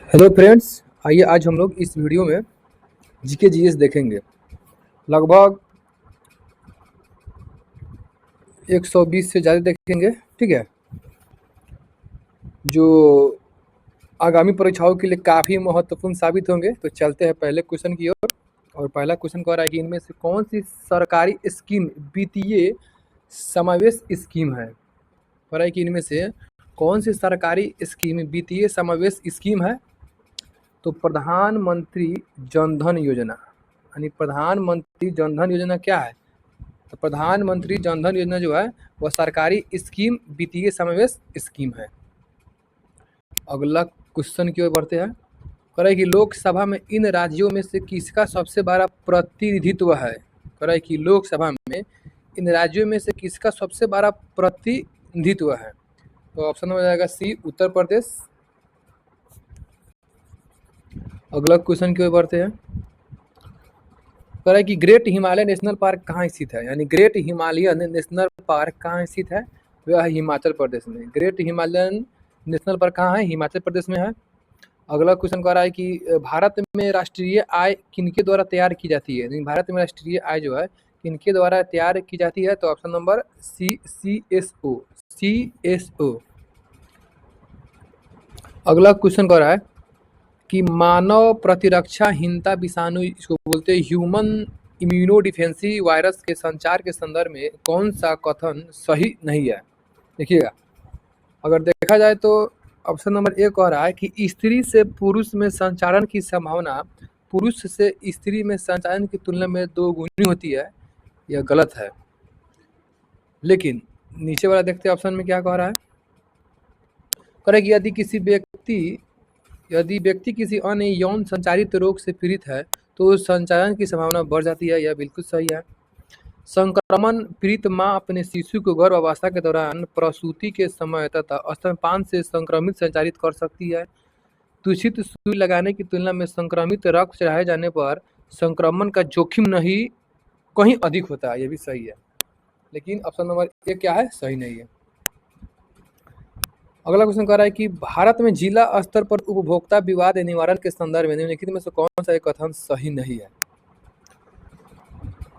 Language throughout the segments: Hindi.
हेलो फ्रेंड्स, आइए आज हम लोग इस वीडियो में जीके जीएस देखेंगे। लगभग 120 से ज़्यादा देखेंगे। ठीक है, जो आगामी परीक्षाओं के लिए काफ़ी महत्वपूर्ण साबित होंगे। तो चलते हैं पहले क्वेश्चन की ओर। और पहला क्वेश्चन कह रहा है कि इनमें से कौन सी सरकारी स्कीम वित्तीय समावेश स्कीम है। कह रहा है कि इनमें से कौन सी सरकारी स्कीम वित्तीय समावेश स्कीम है। तो प्रधानमंत्री जनधन योजना, यानी प्रधानमंत्री जनधन योजना क्या है। तो प्रधानमंत्री जनधन योजना जो है वह सरकारी स्कीम वित्तीय समावेश स्कीम है। अगला क्वेश्चन की ओर बढ़ते हैं। कह रहा है कि लोकसभा में इन राज्यों में से किसका सबसे बड़ा प्रतिनिधित्व है। कह रहा है कि लोकसभा में इन राज्यों में से किसका सबसे बड़ा प्रतिनिधित्व है। तो ऑप्शन हो जाएगा सी, उत्तर प्रदेश। अगला क्वेश्चन की ओर बढ़ते हैं। कह रहा है कि ग्रेट हिमालय नेशनल पार्क कहाँ स्थित है, यानी ग्रेट हिमालयन नेशनल पार्क कहाँ स्थित है। वह है हिमाचल प्रदेश में। ग्रेट हिमालयन नेशनल पार्क कहाँ है, हिमाचल प्रदेश में है। अगला क्वेश्चन कह रहा है कि भारत में राष्ट्रीय आय किनके द्वारा तैयार की जाती है। भारत में राष्ट्रीय आय जो है किनके द्वारा तैयार की जाती है। तो ऑप्शन नंबर सी, CSO। अगला क्वेश्चन कह रहा है कि मानव प्रतिरक्षाहीनता विषाणु, इसको बोलते हैं ह्यूमन इम्यूनोडिफेंसी वायरस के संचार के संदर्भ में कौन सा कथन सही नहीं है। देखिएगा, अगर देखा जाए तो ऑप्शन नंबर ए कह रहा है कि स्त्री से पुरुष में संचारण की संभावना पुरुष से स्त्री में संचारण की तुलना में 2 गुनी होती है। यह गलत है। लेकिन नीचे वाला देखते हैं ऑप्शन में क्या कह रहा है। कह रहा है कि यदि व्यक्ति किसी अन्य यौन संचारित रोग से पीड़ित है तो संचारण की संभावना बढ़ जाती है। यह बिल्कुल सही है। संक्रमण पीड़ित मां अपने शिशु को गर्भावस्था के दौरान, प्रसूति के समय तथा स्तनपान से संक्रमित संचारित कर सकती है। दूषित सुई लगाने की तुलना में संक्रमित रक्त चढ़ाए जाने पर संक्रमण का जोखिम नहीं कहीं अधिक होता है। यह भी सही है। लेकिन ऑप्शन नंबर ए क्या है, सही नहीं है। अगला क्वेश्चन कह रहा है कि भारत में जिला स्तर पर उपभोक्ता विवाद निवारण के संदर्भ में निम्नलिखित में से कौन सा एक कथन सही नहीं है।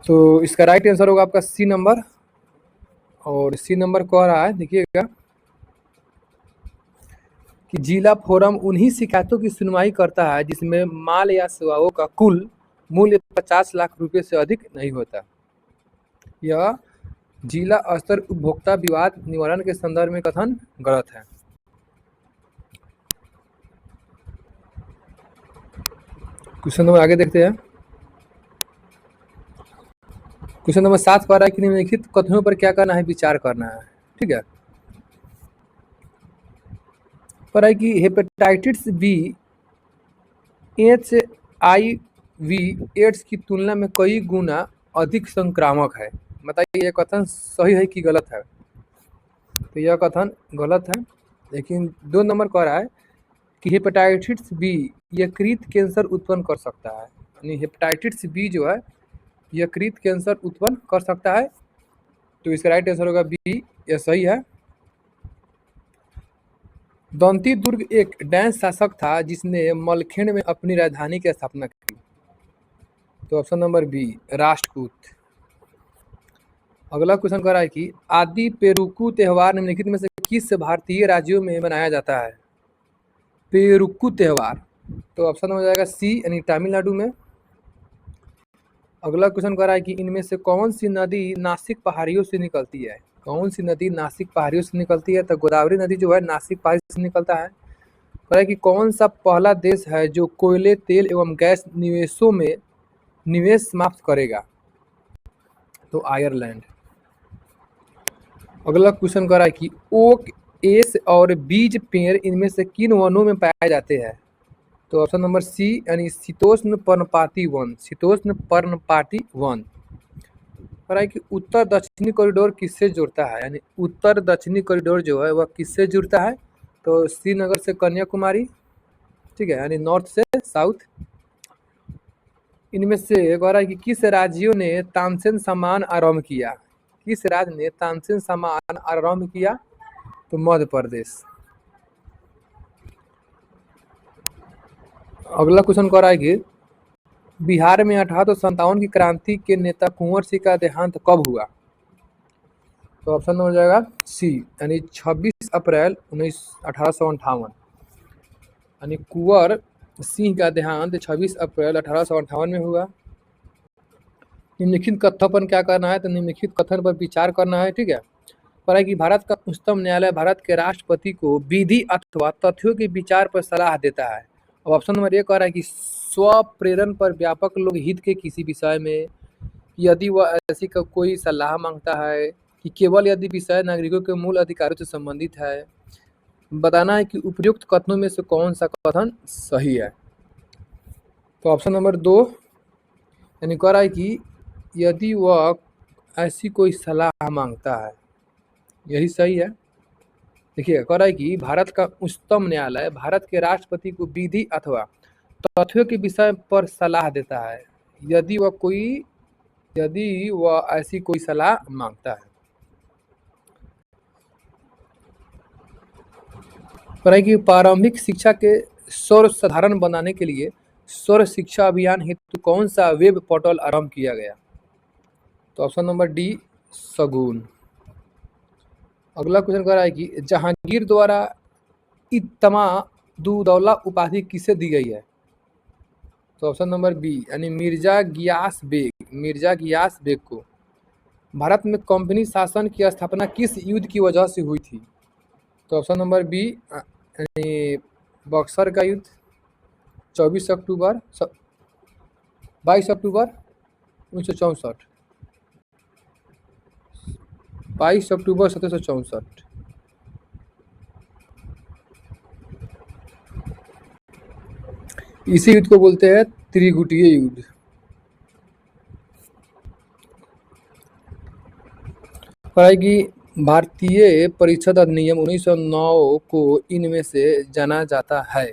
तो इसका राइट आंसर होगा आपका सी नंबर। और सी नंबर कह रहा है, देखिएगा, कि जिला फोरम उन्हीं शिकायतों की सुनवाई करता है जिसमें माल या सेवाओं का कुल मूल्य 50 लाख रुपए से अधिक नहीं होता। यह जिला स्तर उपभोक्ता विवाद निवारण के संदर्भ में कथन गलत है। क्वेश्चन नंबर आगे देखते हैं। क्वेश्चन नंबर 7 कह रहा है कि निम्नलिखित कथनों पर क्या करना है, विचार करना है। ठीक है, कह रहा है कि हेपेटाइटिस बी HIV एड्स की तुलना में कई गुना अधिक संक्रामक है। बताइए यह कथन सही है कि गलत है। तो यह कथन गलत है। लेकिन 2 नंबर कह रहा है कि हेपेटाइटिस बी यकृत कैंसर उत्पन्न कर सकता है, यानी हेपेटाइटिस बी जो है यकृत कैंसर उत्पन्न कर सकता है। तो इसका राइट आंसर होगा बी, यह सही है। दंती दुर्ग एक डैश शासक था जिसने मलखेड़ में अपनी राजधानी की स्थापना की। तो ऑप्शन नंबर बी, राष्ट्रकूट। अगला क्वेश्चन कह रहा है कि आदि पेरुक्कू त्योहार निम्नलिखित में से किस भारतीय राज्यों में मनाया जाता है। पेरुक्कू त्योहार, तो ऑप्शन हो जाएगा सी, यानी तमिलनाडु में। अगला क्वेश्चन कह रहा है कि इनमें से कौन सी नदी नासिक पहाड़ियों से निकलती है। कौन सी नदी नासिक पहाड़ियों से निकलती है। तो गोदावरी नदी जो है नासिक पहाड़ी से निकलता है। कह रहा है कि कौन सा पहला देश है जो कोयले, तेल एवं गैस निवेशों में निवेश समाप्त करेगा। तो आयरलैंड। अगला क्वेश्चन कह रहा है कि ओक, एस और बीज पेड़ इनमें से किन वनों में पाए जाते हैं। तो ऑप्शन नंबर सी, यानी शीतोष्ण पर्णपाती वन। शीतोष्ण पर्णपाती वन। कह रहा है कि उत्तर दक्षिणी कॉरिडोर किससे जुड़ता है, यानी उत्तर दक्षिणी कॉरिडोर जो है वह किससे जुड़ता है। तो श्रीनगर से कन्याकुमारी, ठीक है, यानी नॉर्थ से साउथ। इनमें से कह रहा है कि किस राज्यों ने तानसेन सम्मान आरंभ किया। किस राज्य ने तानसेन सम्मान आरंभ किया। तो मध्य प्रदेश। अगला क्वेश्चन कर रहा है कि बिहार में 1857 की क्रांति के नेता कुंवर सिंह का देहांत कब हुआ? तो ऑप्शन नंबर हो जाएगा सी, यानी 26 अप्रैल 1858। यानी कुंवर सिंह का देहांत 26 अप्रैल 1858 में हुआ। निम्नलिखित कथन पर क्या करना है? तो निम्नलिखित कथन पर विचार करना है, ठीक है। पर है कि भारत का उच्चतम न्यायालय भारत के राष्ट्रपति को विधि अथवा तथ्यों के विचार पर सलाह देता है। अब ऑप्शन नंबर ए कह रहा है कि स्व प्रेरण पर व्यापक लोक हित के किसी विषय में, यदि वह ऐसी कोई सलाह मांगता है, कि केवल यदि विषय नागरिकों के मूल अधिकारों से संबंधित है। बताना है कि उपयुक्त कथनों में से कौन सा कथन सही है। तो ऑप्शन नंबर 2 यानी कह रहा है कि यदि वह ऐसी कोई सलाह मांगता है, यही सही है। देखिए कह रहा है कि भारत का उच्चतम न्यायालय भारत के राष्ट्रपति को विधि अथवा तथ्यों के विषय पर सलाह देता है, यदि वह ऐसी कोई सलाह मांगता है। कह रहा है कि प्रारंभिक शिक्षा के सर्व साधारण बनाने के लिए सर्व शिक्षा अभियान हेतु कौन सा वेब पोर्टल आरंभ किया गया? तो ऑप्शन नंबर डी, शगुन। अगला क्वेश्चन कह रहा है कि जहांगीर द्वारा इत्तमा-दुदौला उपाधि किसे दी गई है? तो ऑप्शन नंबर बी, यानी मिर्जा गियास बेग को। भारत में कंपनी शासन की स्थापना किस युद्ध की वजह से हुई थी? तो ऑप्शन नंबर बी, यानी बक्सर का युद्ध 22 अक्टूबर 1964, 22 अक्टूबर 1764। इसी युद्ध को बोलते हैं त्रिगुटीय युद्ध। कि भारतीय परिषद अधिनियम 1909 को इनमें से जाना जाता है।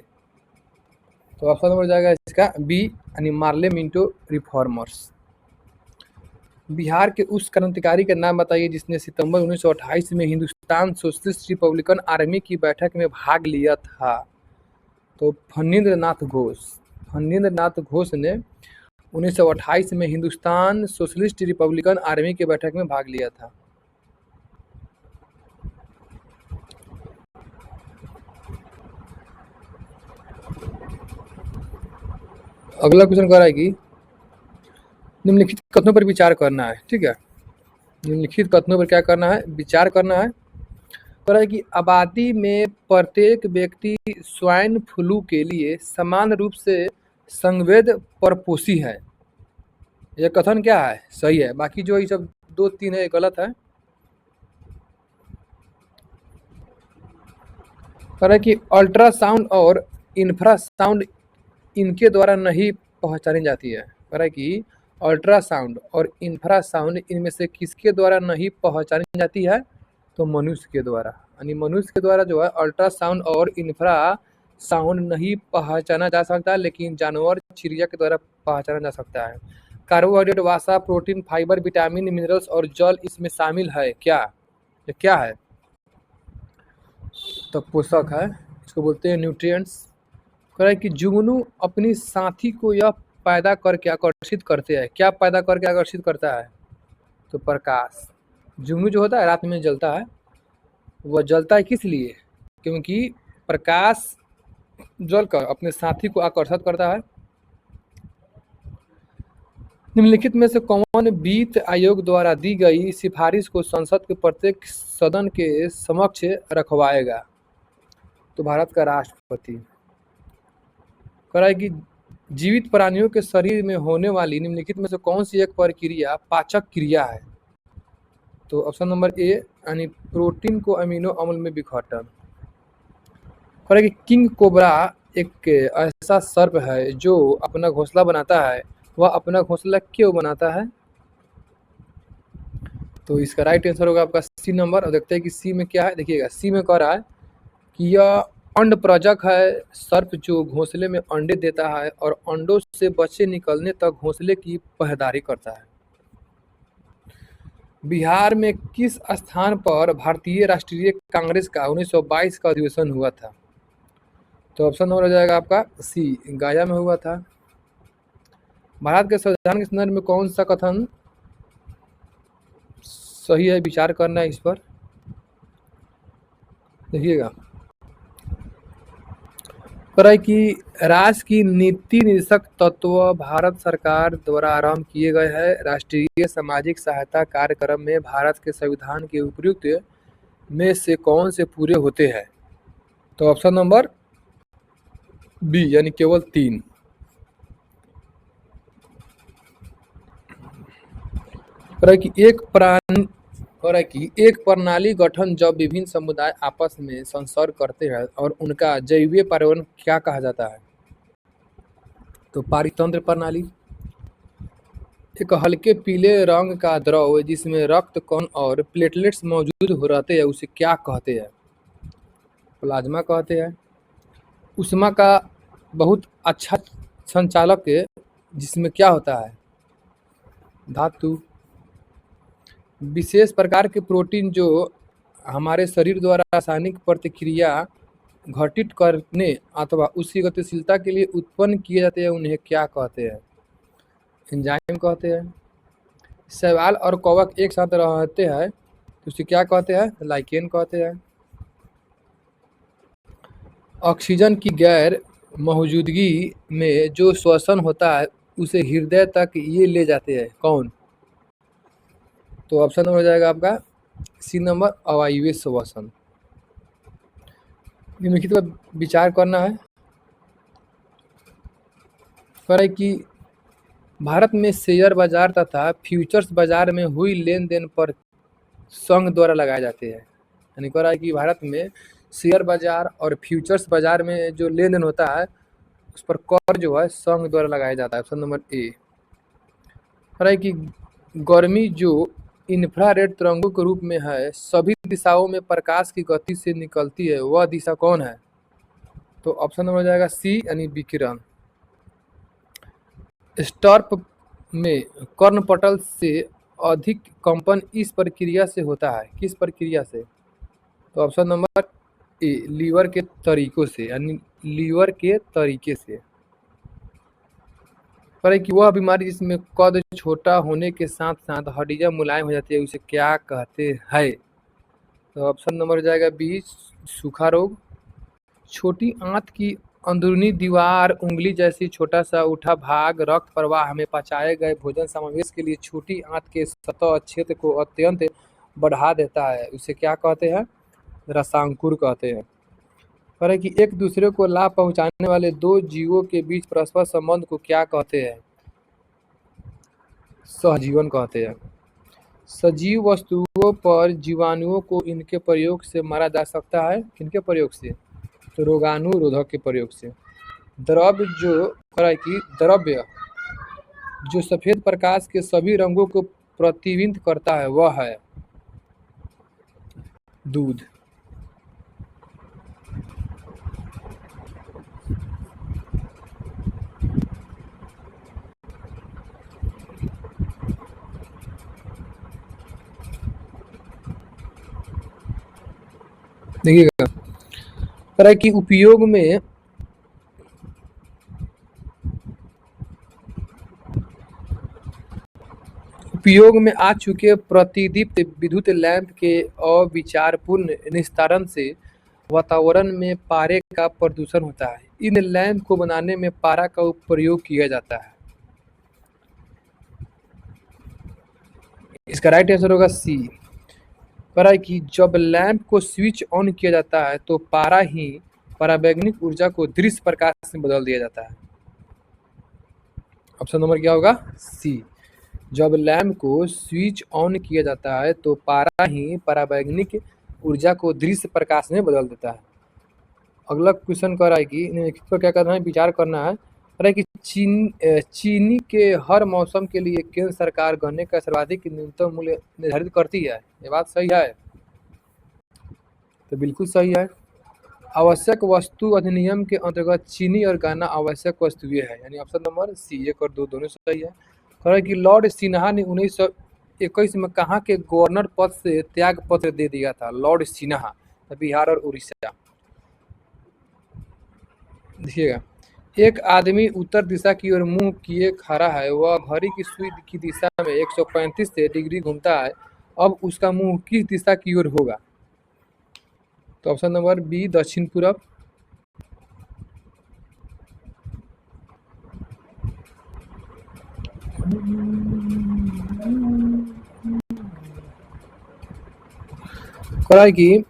तो ऑप्शन नंबर जाएगा इसका बी, यानी मार्ले मिंटो रिफॉर्मर्स। बिहार के उस क्रांतिकारी का नाम बताइए जिसने सितंबर 1928 में हिंदुस्तान सोशलिस्ट रिपब्लिकन आर्मी की बैठक में भाग लिया था। तो फणींद्र नाथ घोष ने 1928 में हिंदुस्तान सोशलिस्ट रिपब्लिकन आर्मी की बैठक में भाग लिया था। अगला क्वेश्चन कह रहा है कि निम्नलिखित कथनों पर विचार करना है, ठीक है। निम्नलिखित कथनों पर क्या करना है? विचार करना है। कह रहा है कि आबादी में प्रत्येक व्यक्ति स्वाइन फ्लू के लिए समान रूप से संवेद परपोषी है। यह कथन क्या है? सही है। बाकी जो ये सब 2-3 है गलत है। कह रहा है कि अल्ट्रासाउंड और इंफ्रासाउंड इनके द्वारा नहीं पहचानी जाती है। कह रहा है कि अल्ट्रासाउंड और इंफ्रासाउंड इनमें से किसके द्वारा नहीं पहचानी जाती है? तो मनुष्य के द्वारा। यानी मनुष्य के द्वारा जो है अल्ट्रासाउंड और इंफ्रासाउंड नहीं पहचाना जा सकता, लेकिन जानवर चिड़िया के द्वारा पहचाना जा सकता है। कार्बोहाइड्रेट, वसा, प्रोटीन, फाइबर, विटामिन, मिनरल्स और जल इसमें शामिल है क्या? ये क्या है? तो पोषक है, इसको बोलते हैं न्यूट्रिएंट्स। कह रहा है कि जुगनू अपनी साथी को यह पैदा करके आकर्षित करते हैं। क्या पैदा करके आकर्षित करता है? तो प्रकाश। जुगनू जो होता है रात में जलता है, वह जलता है किस लिए? क्योंकि प्रकाश जलकर अपने साथी को आकर्षित करता है। निम्नलिखित में से कौन वित्त आयोग द्वारा दी गई सिफारिश को संसद के प्रत्येक सदन के समक्ष रखवाएगा? तो भारत का राष्ट्रपति। कह रहा है कि जीवित प्राणियों के शरीर में होने वाली निम्नलिखित में से कौन सी एक प्रक्रिया पाचक क्रिया है? तो ऑप्शन नंबर ए, यानी प्रोटीन को अमीनो अम्ल में विघटन। कह रहा है कि किंग कोबरा एक ऐसा सर्प है जो अपना घोंसला बनाता है। वह अपना घोंसला क्यों बनाता है? तो इसका राइट आंसर होगा आपका सी नंबर। और देखते हैं कि सी में क्या है। देखिएगा सी में कह रहा है कि यह अंड प्रजक है, सर्प जो घोंसले में अंडे देता है और अंडों से बच्चे निकलने तक घोंसले की पहरेदारी करता है। बिहार में किस स्थान पर भारतीय राष्ट्रीय कांग्रेस का 1922 का अधिवेशन हुआ था? तो ऑप्शन नंबर हो जाएगा आपका सी, गाया में हुआ था। भारत के संविधान के संदर्भ में कौन सा कथन सही है, विचार करना है इस पर। देखिएगा, कह रहा है कि राष्ट्र की नीति निर्देशक तत्व भारत सरकार द्वारा आरंभ किए गए हैं। राष्ट्रीय सामाजिक सहायता कार्यक्रम में भारत के संविधान के उपयुक्त में से कौन से पूरे होते हैं। तो ऑप्शन नंबर बी, यानी केवल 3। कह रहा है कि एक प्रणाली गठन जब विभिन्न समुदाय आपस में संसर्ग करते हैं और उनका जैवीय पर्यावरण क्या कहा जाता है। तो पारितंत्र प्रणाली। एक हल्के पीले रंग का द्रव जिसमें रक्त कण और प्लेटलेट्स मौजूद हो रहते हैं उसे क्या कहते हैं। प्लाज्मा कहते हैं। ऊष्मा का बहुत अच्छा संचालक है जिसमें क्या होता है, धातु। विशेष प्रकार के प्रोटीन जो हमारे शरीर द्वारा रासायनिक प्रतिक्रिया घटित करने अथवा उसकी गतिशीलता के लिए उत्पन्न किए जाते हैं उन्हें क्या कहते हैं, एंजाइम कहते हैं। शैवाल और कवक एक साथ रहते हैं तो उसे क्या कहते हैं, लाइकेन कहते हैं। ऑक्सीजन की गैर मौजूदगी में जो श्वसन होता है उसे हृदय तक ये ले जाते हैं, कौन। तो ऑप्शन नंबर हो जाएगा आपका सी नंबर, अवायवीय श्वसन। निम्नलिखित पर विचार करना है। कह रहे कि भारत में शेयर बाजार तथा फ्यूचर्स बाजार में हुई लेन देन पर संघ द्वारा लगाए जाते हैं। यानी कह रहा है कि भारत में शेयर बाजार और फ्यूचर्स बाजार में जो लेन देन होता है उस पर कर जो है संघ द्वारा लगाया जाता है। Option number A. कह रहा है कि गर्मी जो इंफ्रारेड तरंगों के रूप में है सभी दिशाओं में प्रकाश की गति से निकलती है वह दिशा कौन है। तो ऑप्शन नंबर हो जाएगा सी, यानी विकिरण। स्टर्प में कर्णपटल से अधिक कंपन इस प्रक्रिया से होता है, किस प्रक्रिया से। तो ऑप्शन नंबर ए, लीवर के तरीकों से, यानी लीवर के तरीके से। पर कि वह बीमारी जिसमें कद छोटा होने के साथ साथ हड्डियां मुलायम हो जाती है उसे क्या कहते हैं। तो ऑप्शन नंबर हो जाएगा बी, सूखा रोग। छोटी आंत की अंदरूनी दीवार उंगली जैसी छोटा सा उठा भाग रक्त प्रवाह में पचाए गए भोजन समावेश के लिए छोटी आंत के सतह क्षेत्र को अत्यंत बढ़ा देता है उसे क्या कहते हैं, रसांकुर कहते हैं। कह रहे कि एक दूसरे को लाभ पहुंचाने वाले दो जीवों के बीच परस्पर संबंध को क्या कहते हैं, सहजीवन कहते हैं। सजीव वस्तुओं पर जीवाणुओं को इनके प्रयोग से मारा जा सकता है, किनके प्रयोग से, तो रोगाणुरोधक के प्रयोग से। द्रव्य जो सफेद प्रकाश के सभी रंगों को प्रतिबिंबित करता है वह है दूध। देखिएगा, तरह की उपयोग में आ चुके प्रतिदीप्त विद्युत लैंप के अविचारपूर्ण निस्तारण से वातावरण में पारे का प्रदूषण होता है। इन लैंप को बनाने में पारा का प्रयोग किया जाता है। इसका राइट आंसर होगा सी। कह रहा है कि जब लैंप को स्विच ऑन किया जाता है तो पारा ही पराबैंगनिक ऊर्जा को दृश्य प्रकाश में बदल दिया जाता है। ऑप्शन नंबर क्या होगा, सी। जब लैंप को स्विच ऑन किया जाता है तो पारा ही पराबैंगनिक ऊर्जा को दृश्य प्रकाश में बदल देता है। अगला क्वेश्चन कह रहा है कि इस पर क्या करना है, विचार करना है। कह रहा है कि चीनी के हर मौसम के लिए केंद्र सरकार गन्ने का सर्वाधिक न्यूनतम मूल्य निर्धारित करती है, ये बात सही है। तो बिल्कुल सही है। आवश्यक वस्तु अधिनियम के अंतर्गत चीनी और गन्ना आवश्यक वस्तुएं है, यानी ऑप्शन नंबर सी, 1 और 2 दोनों सही है। कह रहा है कि लॉर्ड सिन्हा ने 1921 में कहाँ के गवर्नर पद से त्याग पत्र दे दिया था, लॉर्ड सिन्हा, बिहार और उड़ीसा। देखिएगा, एक आदमी उत्तर दिशा की ओर मुंह किए खड़ा है। वह घड़ी की सुई की दिशा में 135 से डिग्री घूमता है। अब उसका मुंह किस दिशा की ओर होगा? तो ऑप्शन नंबर बी दक्षिण पूरब। कहा कि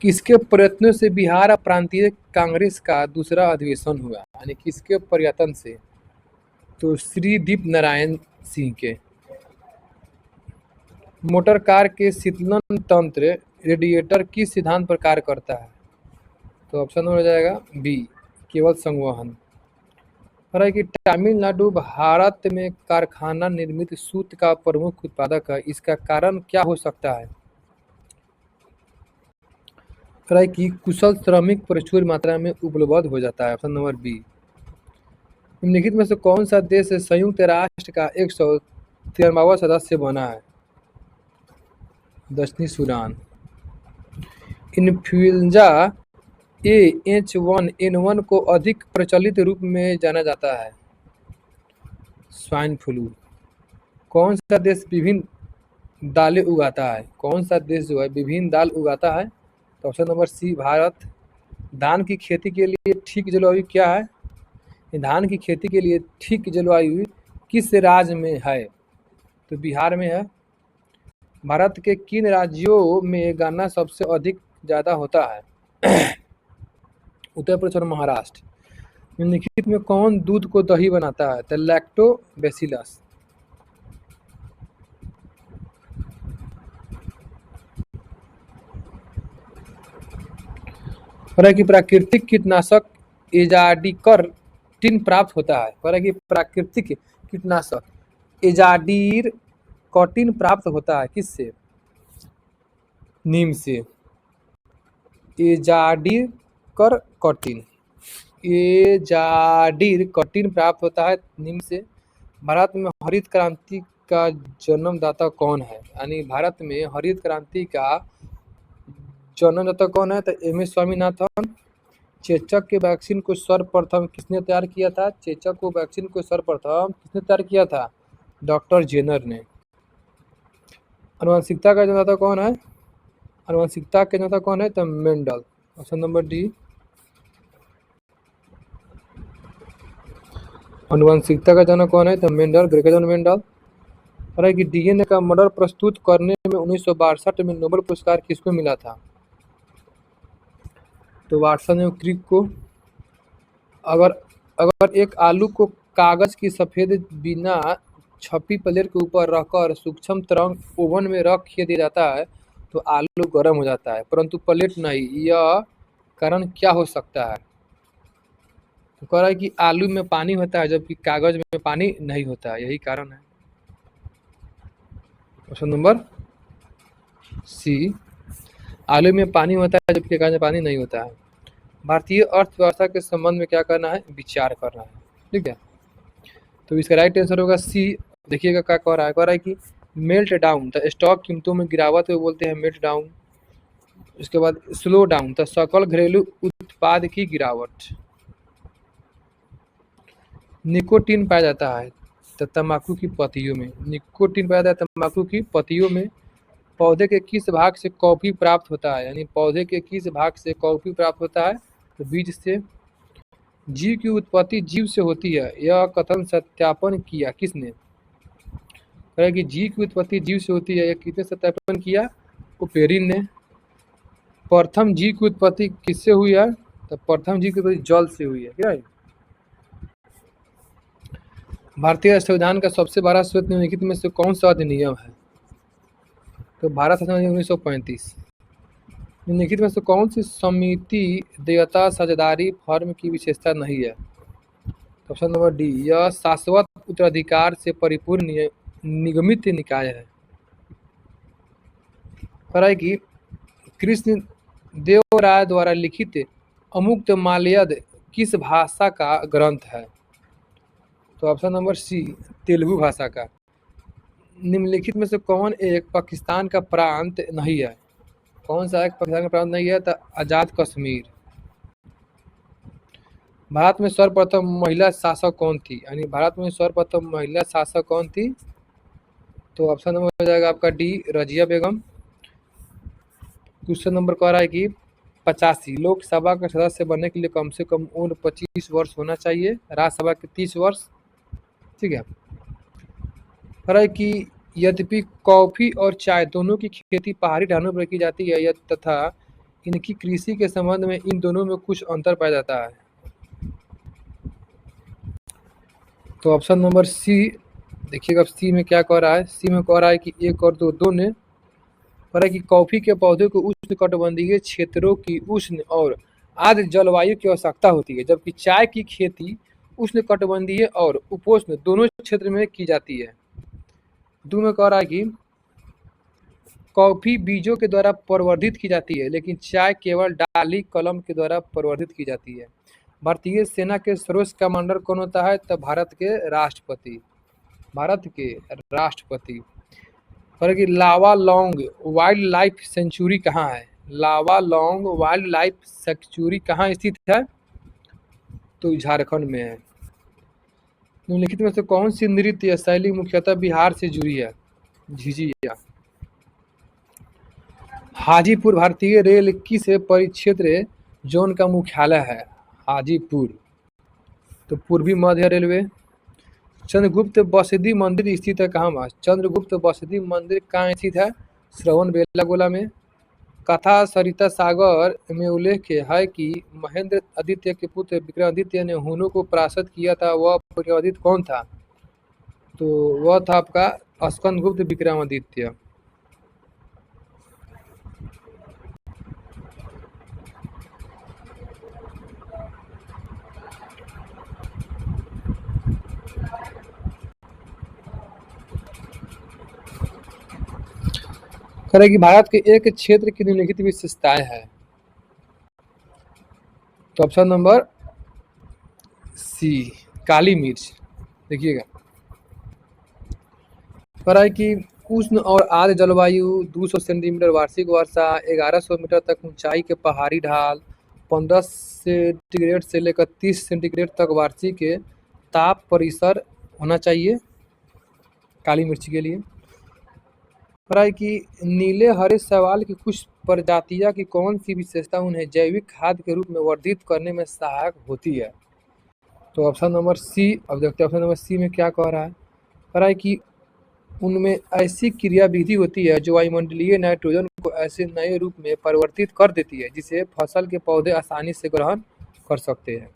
किसके प्रयत्नों से बिहार प्रांतीय कांग्रेस का दूसरा अधिवेशन हुआ? यानी किसके प्रयत्न से? तो श्री दीप नारायण सिंह के। मोटर कार के शीतलन तंत्र रेडिएटर किस सिद्धांत पर कार्य करता है? तो ऑप्शन हो जाएगा बी केवल संवहन। और है कि तमिलनाडु भारत में कारखाना निर्मित सूत का प्रमुख उत्पादक है। इसका कारण क्या हो सकता है? और है कि कुशल श्रमिक प्रचुर मात्रा में उपलब्ध हो जाता है। Option number B. निम्नलिखित में से कौन सा देश संयुक्त राष्ट्र का 193वां सदस्य बना है? दक्षिणी सूडान। इन्फ्लुएंजा ए H1N1 को अधिक प्रचलित रूप में जाना जाता है? Swine flu. कौन सा देश विभिन्न दालें उगाता है? कौन सा देश जो है विभिन्न दाल उगाता है? तो ऑप्शन नंबर सी भारत। धान की खेती के लिए ठीक जलवायु क्या है? धान की खेती के लिए ठीक जलवायु किस राज्य में है? तो बिहार में है। भारत के किन राज्यों में गन्ना सबसे अधिक ज़्यादा होता है? उत्तर प्रदेश और महाराष्ट्र। निम्नलिखित में कौन दूध को दही बनाता है? तो लैक्टोबैसिलस। और है कि प्राकृतिक कीटनाशक एजाडिकर टिन प्राप्त होता है? और है कि प्राकृतिक कीटनाशक एजाडीर कॉटिन प्राप्त होता है किससे? नीम से। एजाडीर कर कॉटिन एजाडीर कॉटिन प्राप्त होता है नीम से। भारत में हरित क्रांति का जन्मदाता कौन है? यानी भारत में हरित क्रांति का जन्मदाता कौन है? तो MS स्वामीनाथन। चेचक के वैक्सीन को सर्वप्रथम किसने तैयार किया था? चेचक को वैक्सीन को सर्वप्रथम किसने तैयार किया था? डॉक्टर जेनर ने। आनुवंशिकता का जन्मदाता कौन है? आनुवंशिकता के जन्मदाता कौन है? तो मेंडल। Option number D. आनुवंशिकता का जनक कौन है? तो मेंडल, ग्रेगोर मेंडल। और है कि DNA का मॉडल प्रस्तुत करने में 1962 में नोबेल पुरस्कार किसको मिला था? तो वाटसन एवं क्रिक को। अगर अगर एक आलू को कागज की सफेद बिना छपी प्लेट के ऊपर रखकर सूक्ष्म तरंग ओवन में रख दिया जाता है तो आलू गर्म हो जाता है, परंतु प्लेट नहीं। यह कारण क्या हो सकता है? तो कह रहा है कि आलू में पानी होता है जबकि कागज में पानी नहीं होता है, यही कारण है। Option number C. आलू में पानी होता है जबकि कागज में पानी नहीं होता है। भारतीय अर्थव्यवस्था के संबंध में क्या करना है? विचार करना है। ठीक है, तो इसका राइट आंसर होगा सी। देखिएगा क्या कह रहा है। कह रहा है कि मेल्ट डाउन तो स्टॉक कीमतों में गिरावट को बोलते हैं मेल्ट डाउन। उसके बाद स्लो डाउन तो सकल घरेलू उत्पाद की गिरावट। निकोटीन पाया जाता है तो तंबाकू की पत्तियों में। निकोटीन पाया जाता है तंबाकू की पत्तियों में। पौधे के किस भाग से कॉफी प्राप्त होता है? यानी पौधे के किस भाग से कॉफी प्राप्त होता है? तो बीज से। जीव की उत्पत्ति जीव से होती है, यह कथन सत्यापन किया किसने? कहे कि जीव की उत्पत्ति जीव से होती है, यह किसने सत्यापन किया? ओपेरिन ने। प्रथम जीव की उत्पत्ति किससे हुई है? तो प्रथम जीव की उत्पत्ति जल से हुई है। क्या है? भारतीय संविधान का सबसे बड़ा स्रोत निम्नलिखित में से कौन सा अधिनियम है? तो भारत संविधान 1935। निम्नलिखित में से कौन सी समिति देयता साझेदारी फर्म की विशेषता नहीं है? Option number D. यह शाश्वत उत्तराधिकार से परिपूर्ण निगमित निकाय है। कह है कि कृष्ण देव राय द्वारा लिखित अमुक्त मालयद किस भाषा का ग्रंथ है? तो ऑप्शन नंबर सी तेलुगु भाषा का। निम्नलिखित में से कौन एक पाकिस्तान का प्रांत नहीं है? कौन सा एक पाकिस्तान का प्रांत नहीं है? तो आज़ाद कश्मीर। भारत में सर्वप्रथम महिला शासक कौन थी? यानी भारत में सर्वप्रथम महिला शासक कौन थी? तो ऑप्शन नंबर हो जाएगा आपका डी, रजिया बेगम। क्वेश्चन नंबर कह रहा है कि 85 लोकसभा का सदस्य बनने के लिए कम से कम उम्र 25 वर्ष होना चाहिए, राज्यसभा के 30 वर्ष। ठीक है। कह रहा है कि यद्यपि कॉफी और चाय दोनों की खेती पहाड़ी ढलानों पर की जाती है तथा इनकी कृषि के संबंध में इन दोनों में कुछ अंतर पाया जाता है। तो ऑप्शन नंबर सी, देखिएगा सी में क्या कह रहा है। सी में कह रहा है कि 1 और 2 दोनों कह रहा है कि कॉफी के पौधे को उष्णकटिबंधीय क्षेत्रों की उष्ण और आर्द्र जलवायु की आवश्यकता होती है, जबकि चाय की खेती उष्णकटिबंधीय और उपोष्ण दोनों क्षेत्र में की जाती है। 2 में कह रहा है कि कॉफी बीजों के द्वारा प्रवर्धित की जाती है, लेकिन चाय केवल डाली कलम के द्वारा प्रवर्धित की जाती है। भारतीय सेना के सर्वोच्च कमांडर कौन होता है? तो भारत के राष्ट्रपति। भारत के राष्ट्रपति। और कि लावा लॉन्ग वाइल्ड लाइफ सेंचुरी कहाँ है? लावा लॉन्ग वाइल्ड लाइफ सेंचुरी कहाँ स्थित है? तो झारखंड में है। निम्नलिखित में से कौन सी नृत्य शैली मुख्यतः बिहार से जुड़ी है? झिझिया। हाजीपुर भारतीय रेल किस परिक्षेत्र जोन का मुख्यालय है? हाजीपुर। तो पूर्वी मध्य रेलवे। चंद्रगुप्त बसदी मंदिर स्थित है कहाँ में? चंद्रगुप्त बसदी मंदिर कहाँ स्थित है? श्रवण बेलागोला में। कथा सरिता सागर में उल्लेख है कि महेंद्र आदित्य के पुत्र विक्रमादित्य ने हुनों को परास्त किया था, वह विक्रमादित्य कौन था? तो वह था आपका स्कंदगुप्त विक्रमादित्य। कह कि भारत के एक क्षेत्र की निम्नलिखित विशेषताएं हैं। तो ऑप्शन नंबर सी, काली मिर्च। देखिएगा कह रहा है कि उष्ण और आर्द्र जलवायु, 200 सेंटीमीटर वार्षिक वर्षा, 1100 मीटर तक ऊंचाई के पहाड़ी ढाल, 15 सेंटीग्रेड से लेकर 30 सेंटीग्रेड तक वार्षिक ताप परिसर होना चाहिए काली मिर्ची के लिए। कह रहा है कि नीले हरे शैवाल की कुछ प्रजातियां की कौन सी विशेषता उन्हें जैविक खाद्य के रूप में वर्धित करने में सहायक होती है? तो ऑप्शन नंबर सी। अब देखते हैं ऑप्शन नंबर सी में क्या कह रहा है। कह रहा है कि उनमें ऐसी क्रियाविधि होती है जो वायुमंडलीय नाइट्रोजन को ऐसे नए रूप में परिवर्तित कर देती है जिसे फसल के पौधे आसानी से ग्रहण कर सकते हैं।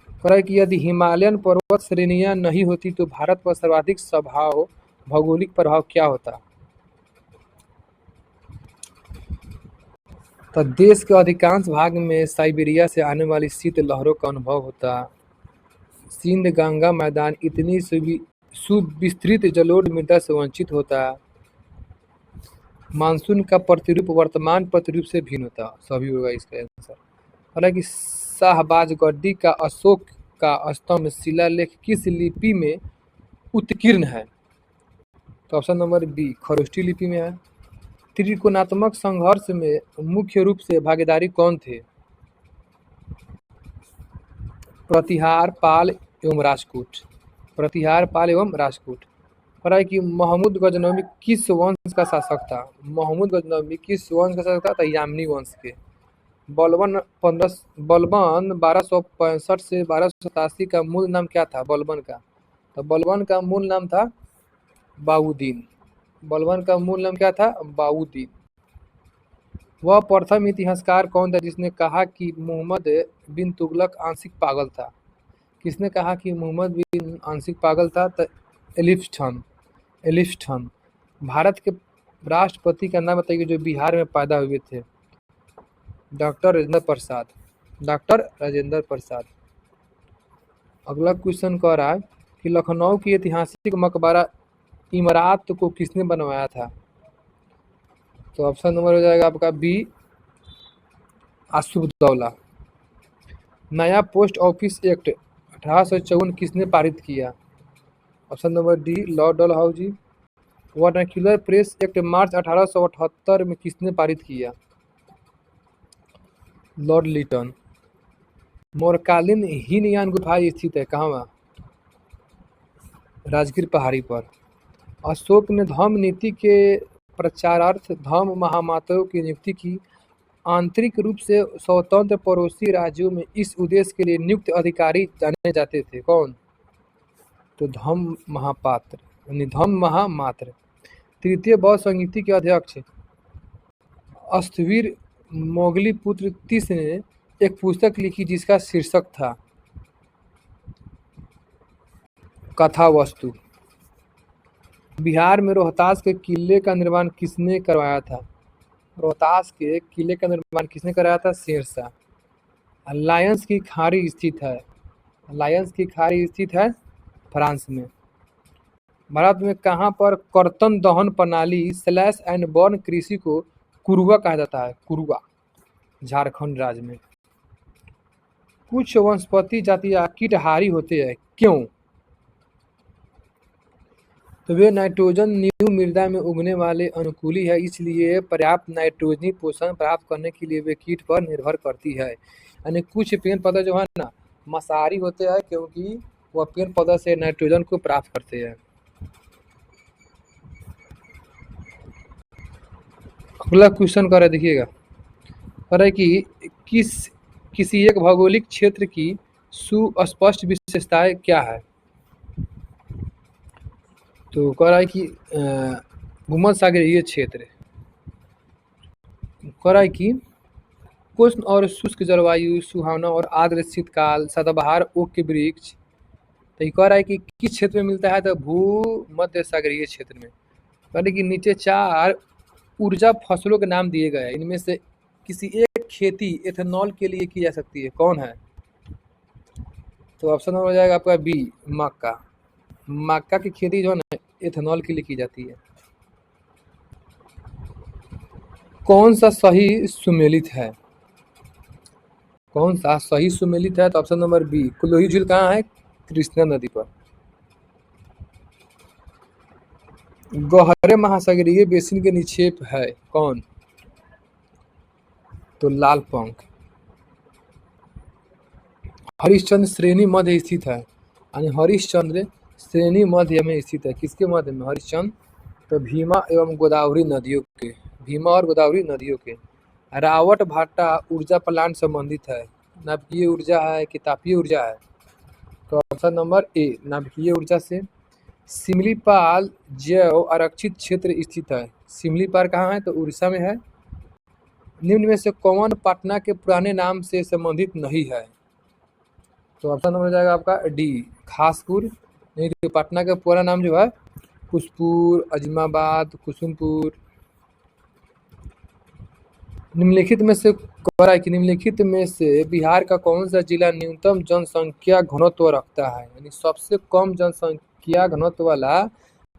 कह रहा है कि यदि हिमालयन पर्वत श्रेणियां नहीं होती तो भारत पर सर्वाधिक भौगोलिक प्रभाव क्या होता? तो देश के अधिकांश भाग में साइबेरिया से आने वाली शीत लहरों का अनुभव होता। सिंध गंगा मैदान इतनी सुविस्तृत जलोढ़ मृदा से वंचित होता। मानसून का प्रतिरूप वर्तमान प्रतिरूप से भिन्न होता। सभी होगा इसका आंसर। हालांकि शाहबाजगढ़ी का अशोक का स्तंभ शिलालेख किस लिपि में उत्कीर्ण है? तो ऑप्शन नंबर बी, खरोष्ठी लिपि में है। त्रिकोणात्मक संघर्ष में मुख्य रूप से भागीदारी कौन थे? प्रतिहार, पाल एवं राजपूत। प्रतिहार, पाल एवं राजपूत। कह रहा है कि महमूद गजनवी किस वंश का शासक था? महमूद गजनवी किस वंश का शासक था? तो यामनी वंश के। बलबन 1265 से 1287 का मूल नाम क्या था बलबन का? तो बलबन का मूल नाम था बाउद्दीन। बलबन का मूल नाम क्या था? बाउद्दीन। वह प्रथम इतिहासकार कौन था जिसने कहा कि मोहम्मद बिन तुगलक आंशिक पागल था? किसने कहा कि मोहम्मद बिन आंशिक पागल था? तो एलिफ्टन। एलिफ्टन। भारत के राष्ट्रपति का नाम बताइए जो बिहार में पैदा हुए थे? डॉक्टर राजेंद्र प्रसाद। डॉक्टर राजेंद्र प्रसाद। अगला क्वेश्चन कह रहा है कि लखनऊ की ऐतिहासिक मकबरा इमारत को किसने बनवाया था? तो ऑप्शन नंबर हो जाएगा आपका बी, आसुफदौला। नया पोस्ट ऑफिस एक्ट 1854 किसने पारित किया? Option number D, Lord Dalhousie. Vernacular press act March 1878 में किसने पारित किया? लॉर्ड लिटन। मोरकालीन हीनयान गुफा स्थित है कहाँ? राजगीर पहाड़ी पर। अशोक ने धम्म नीति के प्रचारार्थ धम्म महामाताओं की नियुक्ति की। आंतरिक रूप से स्वतंत्र पड़ोसी राज्यों में इस उद्देश्य के लिए नियुक्त अधिकारी जाने जाते थे। कौन? तो धम्म महापात्र यानी धम्म महामात्र। तृतीय बौद्ध संहिता के अध्यक्ष अस्थविर मोगलीपुत्र तीस ने एक पुस्तक लिखी जिसका शीर्षक था कथावस्तु। बिहार में रोहतास के किले का निर्माण किसने करवाया था? रोहतास के किले का निर्माण किसने कराया था? शेरशाह। लायंस की खाड़ी स्थित है। लायंस की खाड़ी स्थित है फ्रांस में। भारत में कहाँ पर कर्तन दहन प्रणाली स्लैश एंड बर्न कृषि को कुरुआ कहा जाता है? कुरुआ, झारखंड राज्य में। कुछ वनस्पति जातियां कीटहारी होते हैं, क्यों? तो वे नाइट्रोजन न्यू मृदा में उगने वाले अनुकूली है, इसलिए पर्याप्त नाइट्रोजनी पोषण प्राप्त करने के लिए वे कीट पर निर्भर करती है। यानी कुछ पेड़ पौधे जो है ना मांसाहारी होते हैं क्योंकि वह पेड़ पौधा से नाइट्रोजन को प्राप्त करते हैं। अगला क्वेश्चन कर रहे देखिएगा, कर रहे कि किसी एक भौगोलिक क्षेत्र की सुस्पष्ट विशेषताएं क्या है? तो कह रहा है कि भूमध्य सागरीय क्षेत्र। कह रहा है कि उष्ण और शुष्क जलवायु, सुहावना और आर्द्र शीतकाल, सदाबहार ओक के वृक्ष। तो ये कह रहा है कि किस क्षेत्र में मिलता है? तो भूमध्य सागरीय क्षेत्र में। कह रहे कि नीचे 4 ऊर्जा फसलों के नाम दिए गए हैं, इनमें से किसी एक खेती एथेनॉल के लिए की जा सकती है, कौन है? तो ऑप्शन हो जाएगा आपका बी, मक्का। मक्का की खेती जो है ना एथेनॉल के लिए की जाती है। कौन सा सही सुमेलित है? कौन सा सही सुमेलित है? तो ऑप्शन नंबर बी, कुल्लोही झील कहाँ है? कृष्णा नदी पर। गहरे महासागरीय बेसिन के निक्षेप है, कौन? तो लाल पंख। हरिश्चंद्र श्रेणी मध्य स्थित है, यानी हरिश्चंद्र श्रेणी मध्य में स्थित है। किसके मध्य में? हरिश्चंद्र। तो भीमा एवं गोदावरी नदियों के, भीमा और गोदावरी नदियों के। रावट भाटा ऊर्जा प्लांट संबंधित है, नाभिकीय ऊर्जा है कि तापीय ऊर्जा है? तो ऑप्शन नंबर ए, नाभिकीय ऊर्जा से। सिमलीपाल जैव आरक्षित क्षेत्र स्थित है। सिमलीपाल कहाँ है? तो उड़ीसा में है। निम्न में से कौन पटना के पुराने नाम से संबंधित नहीं है? तो ऑप्शन नंबर हो जाएगा आपका डी, खासपुर। नहीं तो पटना का पूरा नाम जो है पुष्पुर, अजमाबाद, कुसुमपुर। निम्नलिखित में से कह रहा है कि निम्नलिखित में से बिहार का कौन सा जिला न्यूनतम जनसंख्या घनत्व रखता है? यानी सबसे कम जनसंख्या घनत्व वाला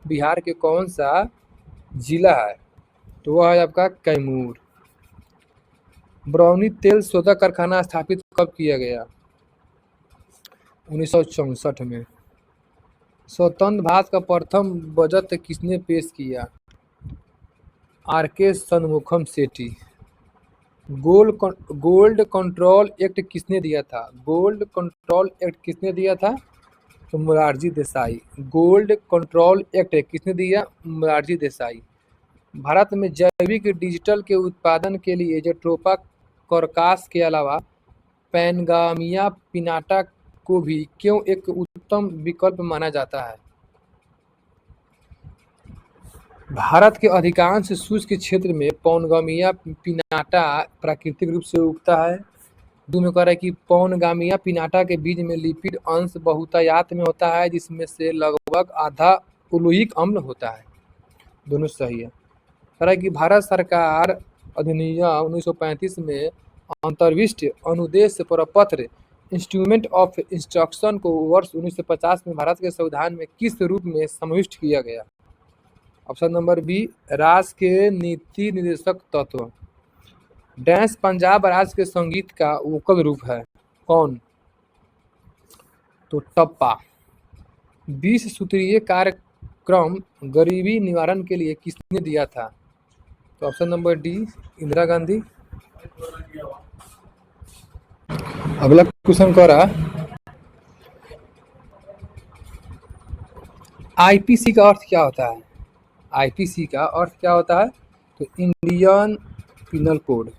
बिहार के कौन सा जिला है? तो वह है आपका कैमूर। बरौनी तेल शोधक कारखाना स्थापित कब किया गया? 1964 में। स्वतंत्र भारत का प्रथम बजट किसने पेश किया? आर.के. शनमुखम सेठी। गोल्ड कंट्रोल एक्ट किसने दिया था? गोल्ड कंट्रोल एक्ट किसने दिया था? तो Morarji Desai. Gold control act किसने दिया? मोरारजी देसाई। भारत में जैविक डिजिटल के उत्पादन के लिए जेट्रोफा कॉर्कास के अलावा पैनगामिया पिनाटा को भी क्यों एक उत्तम विकल्प माना जाता है? भारत के अधिकांश शुष्क क्षेत्र में पौनगामिया पिनाटा प्राकृतिक रूप से उगता है। दो में कह रहा है कि पौनगामिया पिनाटा के बीज में लिपिड अंश बहुतायत में होता है जिसमें से लगभग आधा ओलिक अम्ल होता है। दोनों सही है। कह रहा है कि भारत सरकार अधिनियम 1935 में अंतर्विष्ट अनुदेश प्रपत्र इंस्ट्रूमेंट ऑफ इंस्ट्रक्शन को वर्ष 1950 में भारत के संविधान में किस रूप में समाविष्ट किया गया? ऑप्शन नंबर बी, राष्ट्र के नीति निर्देशक तत्व। डैश पंजाब राज्य के संगीत का वोकल रूप है, कौन? तो टप्पा। 20 सूत्रीय कार्यक्रम गरीबी निवारण के लिए किसने दिया था? तो option number D, Indira Gandhi. अगला क्वेश्चन कह रहा आईपीसी का अर्थ क्या होता है। आईपीसी का अर्थ क्या होता है, तो इंडियन पिनल कोड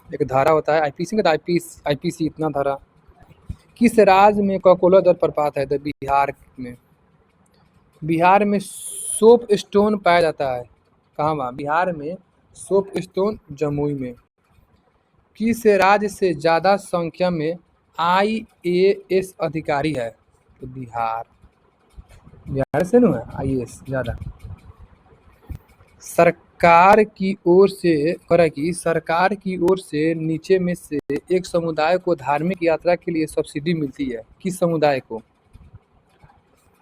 एक धारा होता है। आईपीसी का आईपीसी इतना धारा। किस राज्य में ककोला जलप्रपात है, तो बिहार में। बिहार में सोप स्टोन पाया जाता है, कहाँ वहाँ, बिहार में सोप स्टोन जमुई में। किस राज्य से ज़्यादा संख्या में आईएएस अधिकारी है, तो बिहार। बिहार से न है आईएएस ज़्यादा। सरकार की ओर से करा कि सरकार की ओर से नीचे में से एक समुदाय को धार्मिक यात्रा के लिए सब्सिडी मिलती है, किस समुदाय को,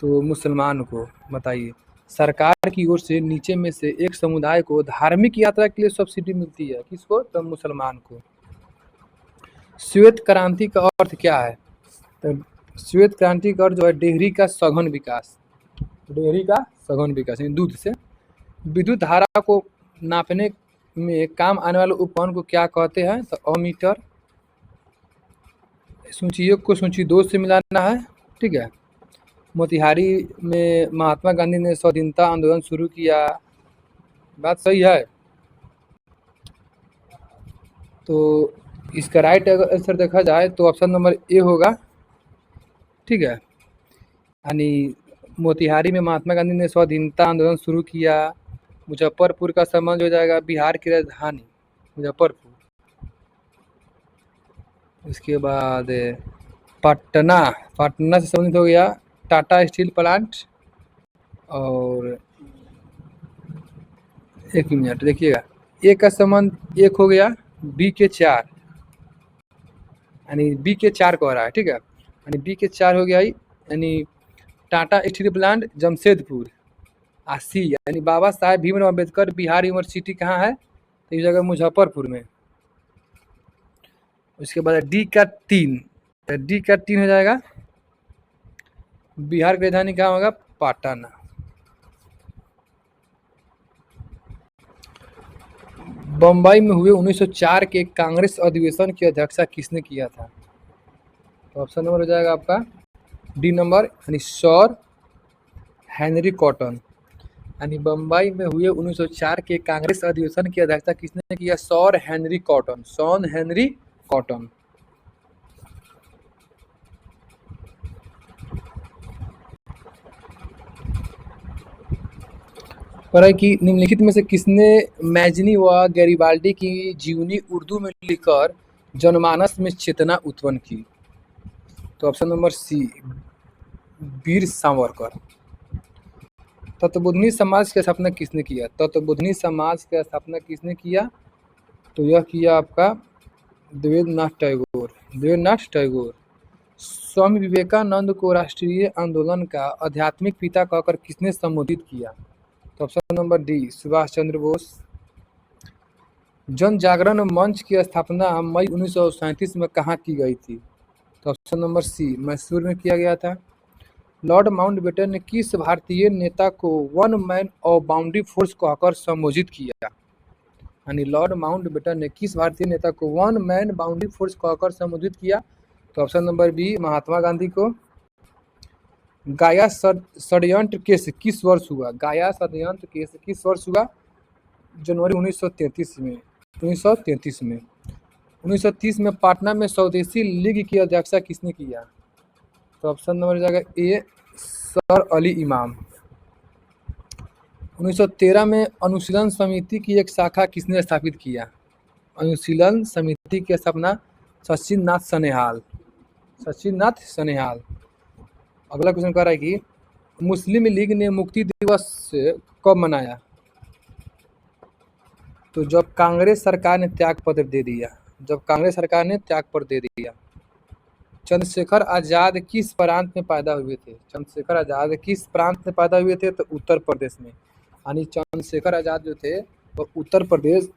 तो मुसलमान को। बताइए, सरकार की ओर से नीचे में से एक समुदाय को धार्मिक यात्रा के लिए सब्सिडी मिलती है, किसको, तो मुसलमान को। श्वेत क्रांति का अर्थ क्या है, तो श्वेत क्रांति का अर्थ जो है डेयरी का सघन विकास। डेयरी का सघन विकास यानी दूध से। विद्युत धारा को नापने में काम आने वाले उपकरण को क्या कहते हैं, तो अमीटर। सूची 1 को सूची 2 से मिलाना है, ठीक है। मोतिहारी में महात्मा गांधी ने स्वाधीनता आंदोलन शुरू किया, बात सही है। तो इसका राइट आंसर देखा जाए तो ऑप्शन नंबर ए होगा, ठीक है। यानी मोतिहारी में महात्मा गांधी ने स्वाधीनता आंदोलन शुरू किया। मुजफ्फरपुर का संबंध हो जाएगा बिहार की राजधानी मुजफ्फरपुर। इसके बाद पटना से संबंधित हो गया टाटा स्टील प्लांट। और एक मिनट देखिएगा, ए का संबंध 1 हो गया, बी के 4 यानी बी के 4 कह रहा है, ठीक है। यानी बी के 4 हो गया, यानी टाटा स्टील प्लांट जमशेदपुर। सी यानी बाबा साहेब भीमराव अम्बेडकर बिहार यूनिवर्सिटी कहाँ है, तो इस जगह मुजफ्फरपुर में। उसके बाद डी का 3, तो डी का 3 हो जाएगा, बिहार की राजधानी कहाँ होगा, पटना। बम्बई में हुए 1904 के कांग्रेस अधिवेशन की अध्यक्षता किसने किया था, तो ऑप्शन नंबर हो जाएगा आपका डी नंबर, यानी सर हेनरी कॉटन। यानी बम्बई में हुए 1904 के कांग्रेस अधिवेशन की अध्यक्षता किसने किया, सर हेनरी कॉटन। सॉन हेनरी कॉटन। पर कि निम्नलिखित में से किसने मैजनी व गैरिबाल्डी की जीवनी उर्दू में लिखकर जनमानस में चेतना उत्पन्न की, तो ऑप्शन नंबर सी वीर सावरकर। तत्वबोधनी समाज की स्थापना किसने किया, तत्वबोधनी समाज की स्थापना किसने किया, तो यह किया आपका देवेंद्रनाथ टैगोर। देवेंद्रनाथ टैगोर। स्वामी विवेकानंद को राष्ट्रीय आंदोलन का आध्यात्मिक पिता कहकर किसने संबोधित किया, तो option number D Subhash Chandra Bose. जन जागरण मंच की स्थापना मई 1937 में कहाँ की गई थी, तो ऑप्शन नंबर सी मैसूर में किया गया था। लॉर्ड माउंटबेटन ने किस भारतीय नेता को वन मैन और बाउंड्री फोर्स कहकर संबोधित किया, यानी लॉर्ड माउंटबेटन ने किस भारतीय नेता को वन मैन बाउंड्री फोर्स कहकर संबोधित किया, तो option number B Mahatma Gandhi को। गाया षड्यंत्र केस किस वर्ष हुआ, गाया षड्यंत्र केस किस वर्ष हुआ, जनवरी 1933 में। 1930 में पटना में स्वदेशी लीग की अध्यक्षता किसने किया, तो ऑप्शन नंबर हो जाएगा ए सर अली इमाम। 1913 में अनुशीलन समिति की एक शाखा किसने स्थापित किया, अनुशीलन समिति की स्थापना सचिंद्रनाथ सनेहाल। अगला क्वेश्चन कह रहा है कि मुस्लिम लीग ने मुक्ति दिवस कब मनाया, तो जब कांग्रेस सरकार ने त्यागपत्र दे दिया, चंद्रशेखर आज़ाद किस प्रांत में पैदा हुए थे, तो उत्तर प्रदेश में। यानी चंद्रशेखर आज़ाद जो थे वो उत्तर प्रदेश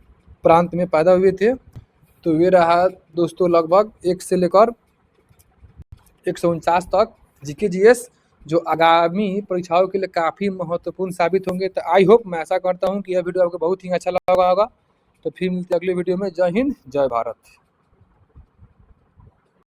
प्रांत में पैदा हुए थे। तो वे रहा दोस्तों लगभग 1 से लेकर 149 तक जीके जीएस, जो आगामी परीक्षाओं के लिए काफ़ी महत्वपूर्ण साबित होंगे। तो आई होप, मैं ऐसा करता हूं कि यह वीडियो आपको बहुत ही अच्छा लगा होगा। तो फिर मिलते हैं अगले वीडियो में। जय हिंद, जय भारत।